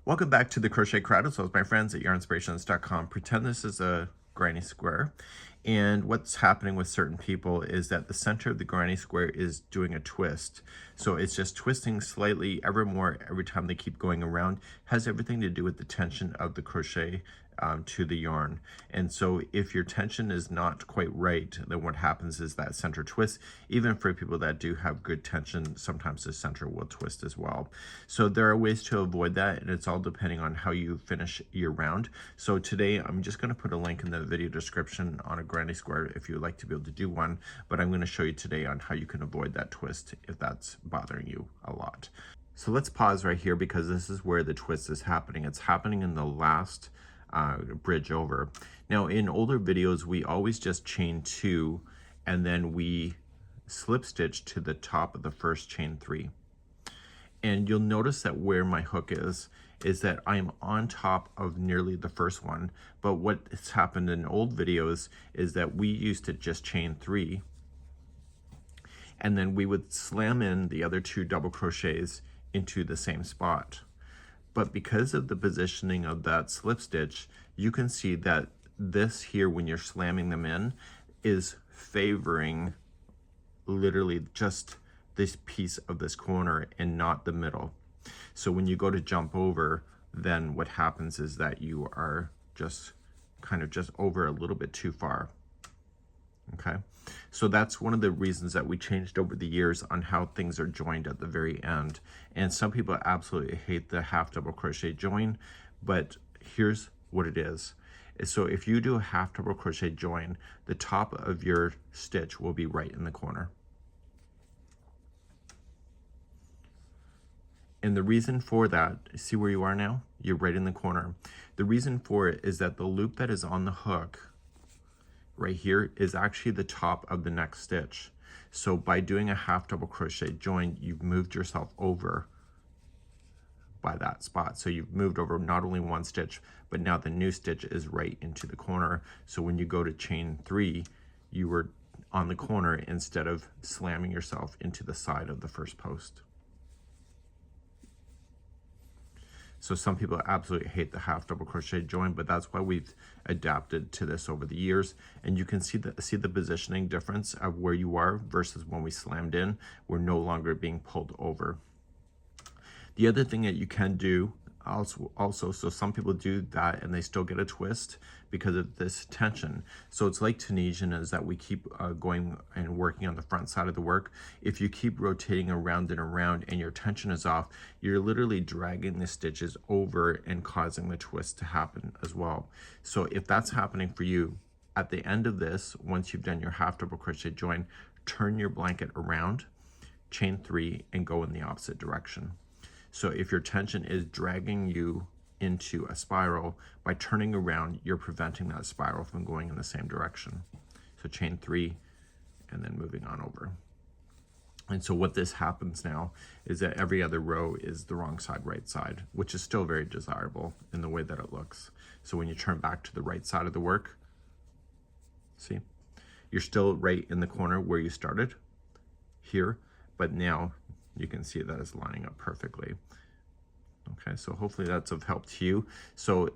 Welcome back to the Crochet Crowd, as well as my friends at yarnspirations.com. Pretend this is a granny square, and what's happening with certain people is that the center of the granny square is doing a twist. So it's just twisting slightly ever more every time they keep going around. Has everything to do with the tension of the crochet to the yarn. And so if your tension is not quite right, then what happens is that center twist. Even for people that do have good tension, sometimes the center will twist as well. So there are ways to avoid that, and it's all depending on how you finish your round. So today I'm just going to put a link in the video description on a granny square if you would like to be able to do one, but I'm going to show you today on how you can avoid that twist if that's bothering you a lot. So let's pause right here, because this is where the twist is happening. It's happening in the last bridge over. Now in older videos, we always just chain 2 and then we slip stitch to the top of the first chain 3. And you'll notice that where my hook is that I'm on top of nearly the first one. But what has happened in old videos is that we used to just chain 3, and then we would slam in the other 2 double crochets into the same spot. But because of the positioning of that slip stitch, you can see that this here, when you're slamming them in, is favoring literally just this piece of this corner and not the middle. So when you go to jump over, then what happens is that you are just kind of just over a little bit too far. Okay, so that's one of the reasons that we changed over the years on how things are joined at the very end. And some people absolutely hate the half double crochet join, but here's what it is. So if you do a half double crochet join, the top of your stitch will be right in the corner. And the reason for that, see where you are now? You're right in the corner. The reason for it is that the loop that is on the hook right here is actually the top of the next stitch. So by doing a half double crochet join, you've moved yourself over by that spot. So you've moved over not only one stitch, but now the new stitch is right into the corner. So when you go to chain 3, you were on the corner instead of slamming yourself into the side of the first post. So some people absolutely hate the half double crochet join, but that's why we've adapted to this over the years. And you can see the positioning difference of where you are versus when we slammed in. We're no longer being pulled over. The other thing that you can do also, so some people do that and they still get a twist because of this tension. So it's like Tunisian, is that we keep going and working on the front side of the work. If you keep rotating around and around and your tension is off, you're literally dragging the stitches over and causing the twist to happen as well. So if that's happening for you, at the end of this, once you've done your half double crochet join, turn your blanket around, chain 3, and go in the opposite direction. So if your tension is dragging you into a spiral, by turning around, you're preventing that spiral from going in the same direction. So chain 3 and then moving on over. And so what this happens now is that every other row is the wrong side, right side, which is still very desirable in the way that it looks. So when you turn back to the right side of the work, see, you're still right in the corner where you started here, but now you can see that it's lining up perfectly. Okay, so hopefully that's of help to you. So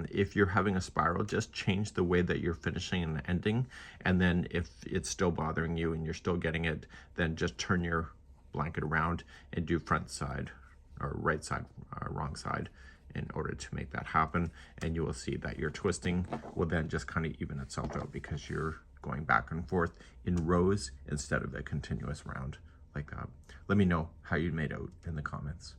if you're having a spiral, just change the way that you're finishing and ending. And then if it's still bothering you and you're still getting it, then just turn your blanket around and do front side or right side, wrong side, in order to make that happen. And you will see that your twisting will then just kind of even itself out, because you're going back and forth in rows instead of a continuous round like that. Let me know how you made out in the comments.